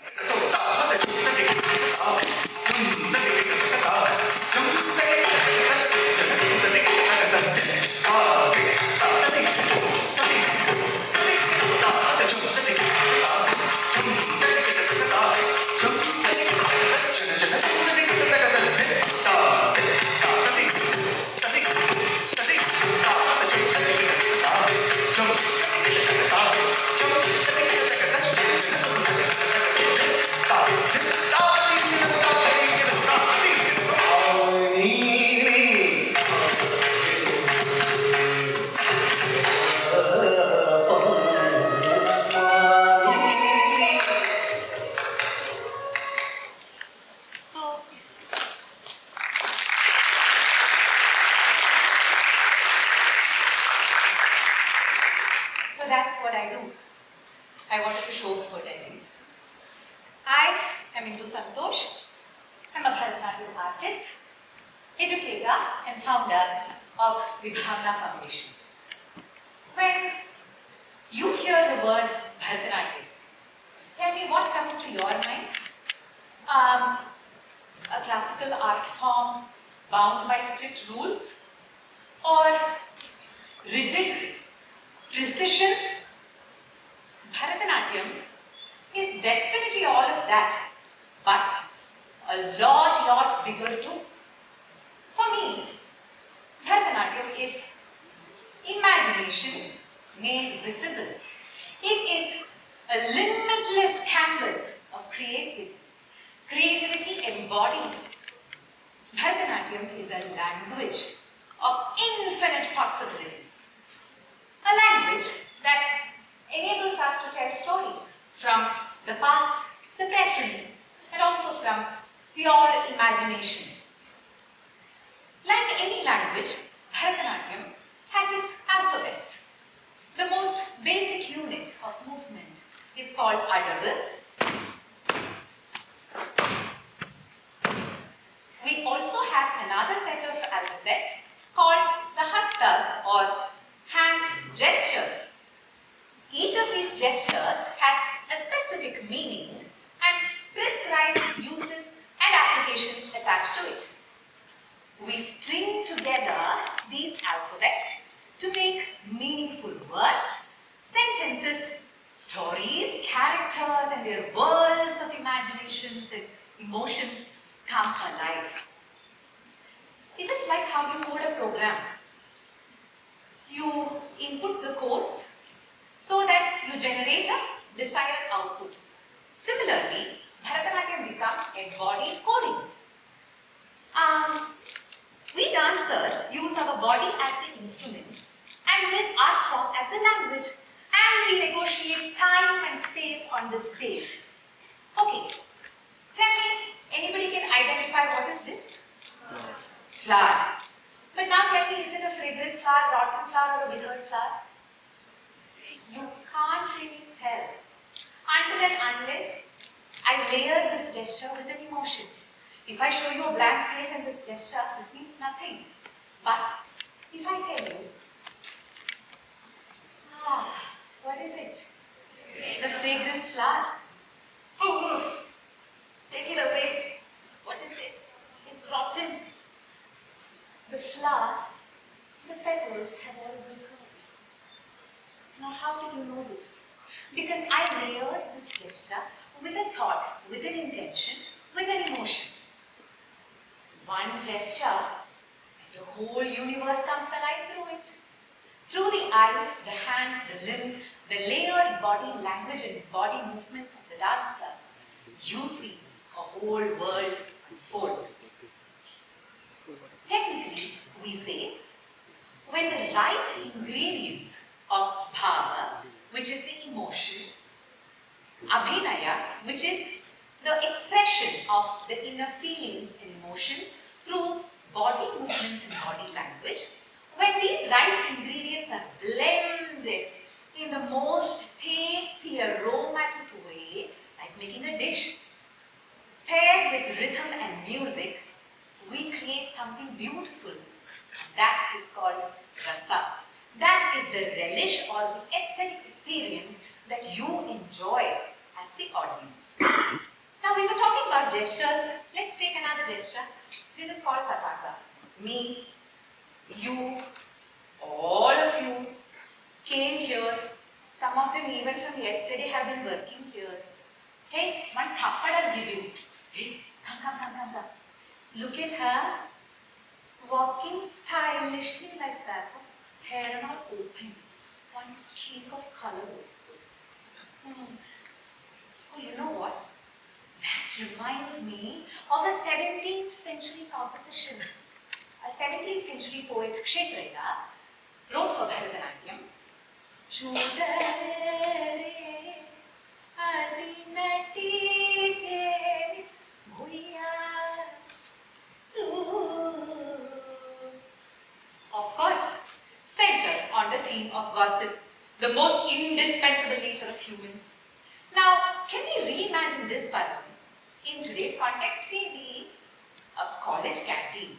So that's what I do. I wanted to show before telling. I am Indu Santosh. I'm a Bharatanatyam artist, educator and founder of Vidhamna Foundation. When you hear the word Bharatanatyam, tell me what comes to your mind? A classical art form bound by strict rules? Or rigid precision? Bharatanatyam is definitely all of that, but a lot bigger too. For me, Bharatanatyam is imagination made visible. It is a limitless canvas of creativity. Creativity embodied. Bharatanatyam is a language of infinite possibilities. A language that enables us to tell stories from the past, the present, and also from pure imagination. Like any language, Bharatanatyam has its alphabets. The most basic unit of movement is called utterance. We also have another set of alphabets called the hastas or hand gestures. Each of these gestures has a specific meaning and prescribed uses and applications attached to it. We string together these alphabets to make meaningful words, sentences, stories, characters and their worlds of imaginations and emotions come alive. It is like how you code a program. You input the codes so that you generate a desired output. Similarly, Bharatanatyam becomes embodied coding. We dancers use our body as the instrument and this art form as the language, and we negotiate time and space on the stage. Okay, tell me, anybody can identify what is this? Flower. But now tell me, is it a fragrant flower, rotten flower, or a withered flower? You can't really tell until and unless I layer this gesture with an emotion. If I show you a blank face and this gesture, this means nothing. But if I tell you, what is it? It's a fragrant flower. Oh, take it away. What is it? It's rotten. The flower, the petals have all withered. Now, how did you know this? Because I layered this gesture with a thought, with an intention, with an emotion. One gesture, and the whole universe comes alive through it. Through the eyes, the hands, the limbs, the layered body language and body movements of the dancer, you see a whole world unfold. Technically, we say, when the right ingredients of bhava, which is the emotion, abhinaya, which is the expression of the inner feelings and emotions through body movements and body language, when these right ingredients are blended in the most tasty, aromatic way, like making a dish, paired with rhythm and music, we create something beautiful. That is called rasa. That is the relish or the aesthetic experience that you enjoy as the audience. Now we were talking about gestures. Let's take another gesture. This is called pataka. Me, you, all of you came here. Some of them even from yesterday have been working here. Hey, one thappad I'll give you. Hey, come. Look at her. Walking stylishly like that. Hair and all open. One streak of color also. Oh, you know what? That reminds me of a 17th century composition. A 17th century poet, Kshetraya, wrote for Bharatanatyam. Of course, centered on the theme of gossip, the most indispensable nature of humans. Now, can we reimagine this padam in today's context? Maybe a college canteen.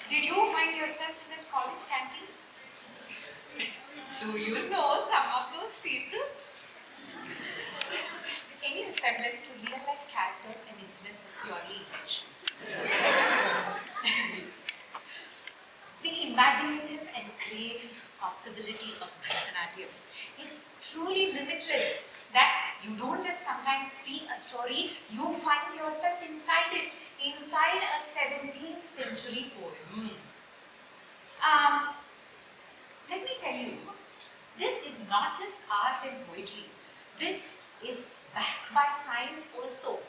Did you find yourself in that college canteen? Do you know some of those people? Any resemblance to real life characters and incidents was purely intentional. The imaginative and creative possibility of Bharatanatyam is truly limitless. That you don't just sometimes see a story, you find yourself inside it, inside a 17th century poem. Let me tell you, this is not just art and poetry. This is backed by science also.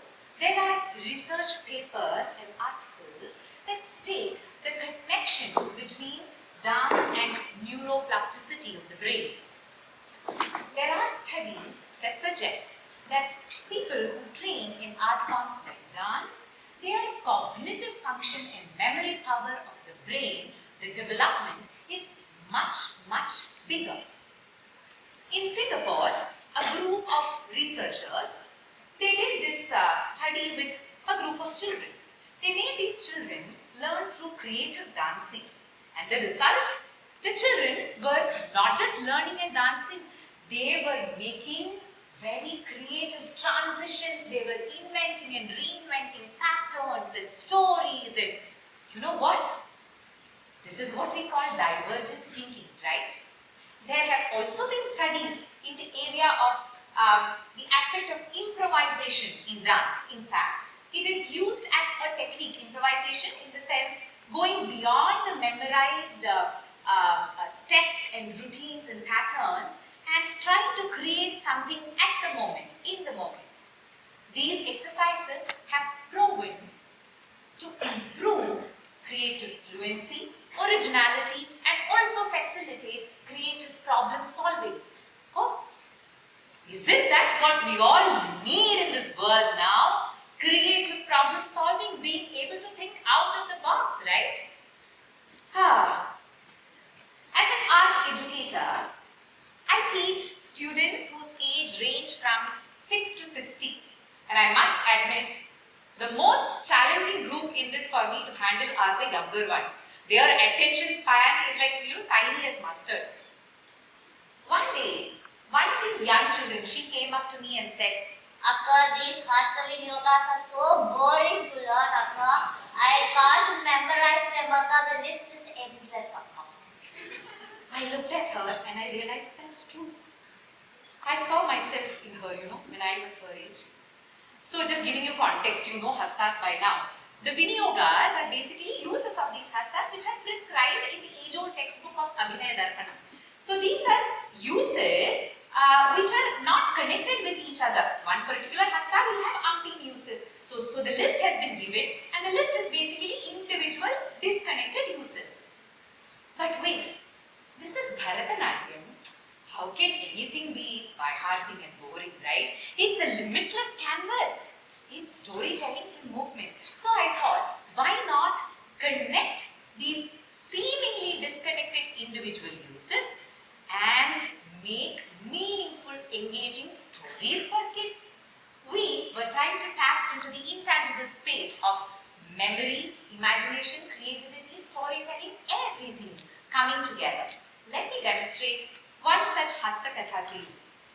There are research papers and articles that state the connection between dance and neuroplasticity of the brain. There are studies that suggest that people who train in art forms like dance, their cognitive function and memory power of the brain, the development is much, much bigger. In Singapore, a group of researchers, they did this study with a group of children. They made these children learn through creative dancing. And the result? The children were not just learning and dancing, they were making very creative transitions. They were inventing and reinventing patterns and stories. And you know what? This is what we call divergent thinking, right? There have also been studies in the area of the aspect of improvisation in dance. In fact, it is used as a technique, improvisation, in the sense going beyond the memorized steps and routines and patterns and trying to create something at the moment, in the moment. These exercises have proven to improve creative fluency, originality, and also facilitate creative problem solving. Oh, isn't that what we all need in this world now? Creative problem solving, being able to think out of the box, right? As an art educator, I teach students whose age range from 6 to 60. And I must admit, the most challenging group in this for me to handle are the younger ones. Their attention span is like, tiny as mustard. One day, one of these young children, she came up to me and said, Akka, these Hasthavin yogas are so boring to learn, Akka. I can't memorize them, Akka. The list is endless, Akka. I looked at her and I realized that's true. I saw myself in her, when I was her age. So just giving you context, you know hastas by now. The Vinyogas are basically uses of these hastas which are prescribed in the age-old textbook of Abhinaya Darpana. So these are uses which are not connected with each other. One particular hasta will have umpteen uses. So the list has been given and the list is basically individual disconnected uses. But wait, this is Bharatanatyam. How can anything be by-hearting and boring, right? It's a limitless canvas. It's storytelling in movement. So I thought, why not connect these seemingly disconnected individual uses and make meaningful, engaging stories for kids? We were trying to tap into the intangible space of memory, imagination, creativity, storytelling, everything coming together. Let me demonstrate one such hasta katha to you.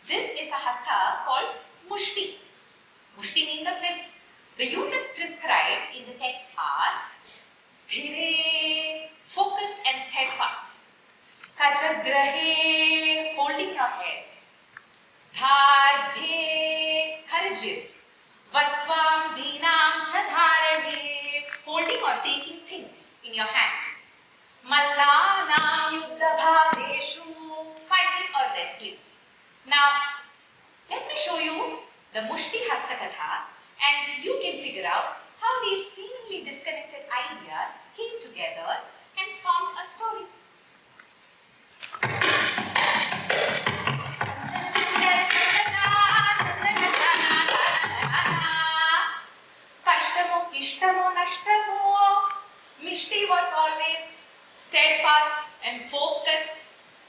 This is a hasta called mushti. Mushti means a fist. The uses prescribed in the text are sthire, focused and steadfast. Kajagrahe, holding your head. Dhardhe, courageous. Vastvam dinam chadharane, holding or taking things in your hand. Mallanam yuddhabhaveshu, fighting or wrestling. Now, let me show you the Mushti Hasta Katha and you can figure out how these seemingly disconnected ideas came together and formed a story. Kashtamo, Ishtamo, Nashtamo. Mishti was always steadfast and focused.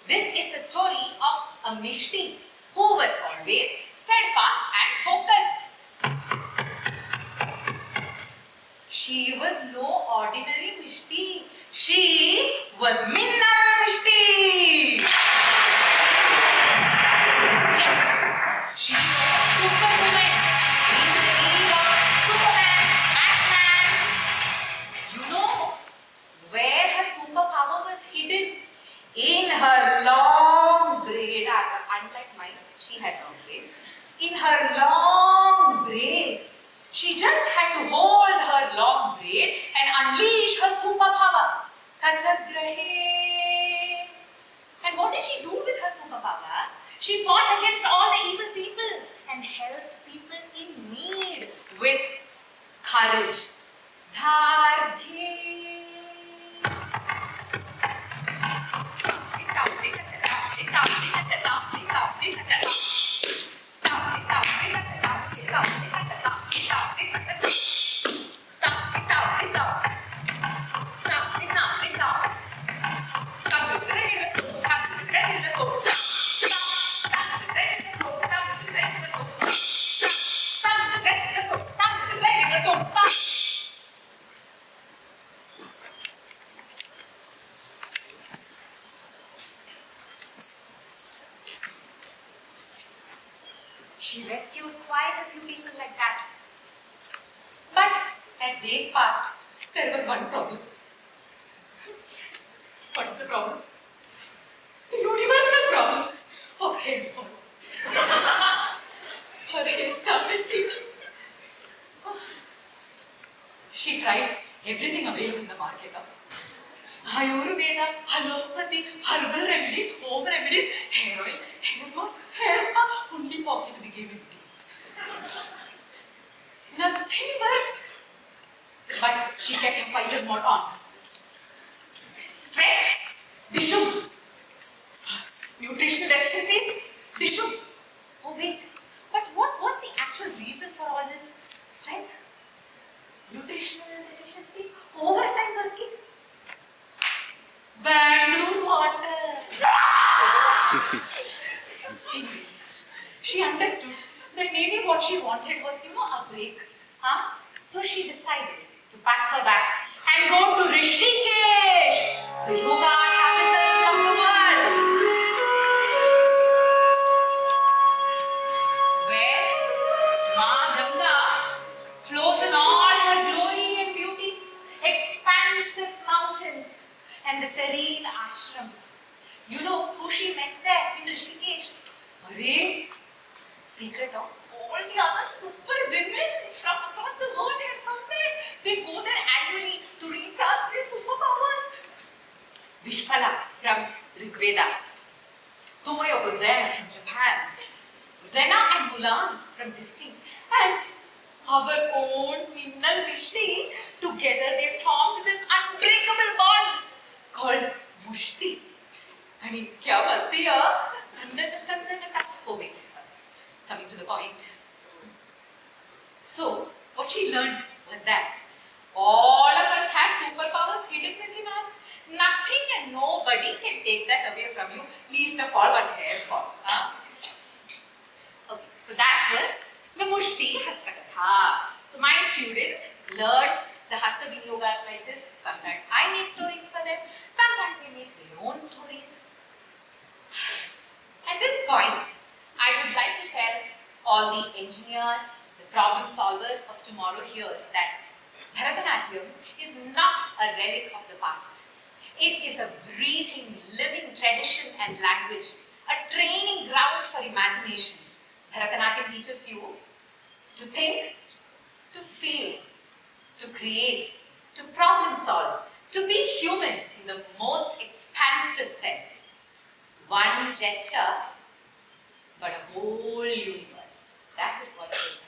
This is the story of a Mishti who was always steadfast and focused. She was no ordinary Mishti. She was Minna Mishti. Yes, she was a superwoman in the league of Superman, Batman. You know where her superpower was hidden? In her long braid. Unlike mine, she had long braid. In her long braid. She just had to hold her long braid and unleash her superpower. Kachagrahe. And what did she do with her superpower? She fought against all the evil people and helped people in need with courage. Dhargye. She rescued quite a few people like that. But as days passed, there was one problem. What is the problem? The universal problem of hair fall. Her hair started peeling. She tried everything available in the market. Ayurveda, allopathy, herbal remedies, home remedies, hair oil, hair mask, hair spa, only pocket became empty. Nothing worked. But she kept a fighter's mode on. Stress, tissue. Nutritional deficiencies, tissue. Oh wait, but what was the actual reason for all this stress? Nutritional deficiency, overtime working. Bangalore water. Anyways, she understood that maybe what she wanted was, a break. So she decided to pack her bags and go to Rishikesh, the yoga capital of the world. Where Ma Ganga flows in all her glory and beauty, expansive mountains and the serene ashrams. You know who she met there in Rishikesh? Arey, secret of all the other super women from across the world had come there. They go there annually to recharge their superpowers. Vishpala from Rigveda, Tomoyo Zen from Japan, Zena and Mulan from Disney, and our own Minnal Mishti. Together they formed this unbreakable bond called Mushti. I mean, kya masti hai? Oh wait, coming to the point. So, what she learned was that all of us have superpowers hidden within us. Nothing and nobody can take that away from you, least of all one hair fall. Okay, so that was the Mushti Hastakatha. So my students learned the Hasta Yogas like this. Sometimes I make stories for them, sometimes they make their own stories. At this point, I would like to tell all the engineers, the problem solvers of tomorrow here that Bharatanatyam is not a relic of the past. It is a breathing, living tradition and language, a training ground for imagination. Bharatanatyam teaches you to think, to feel, to create, to problem solve, to be human in the most expansive sense. One gesture, but a whole universe. That is what it is.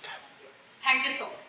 Thank you so much.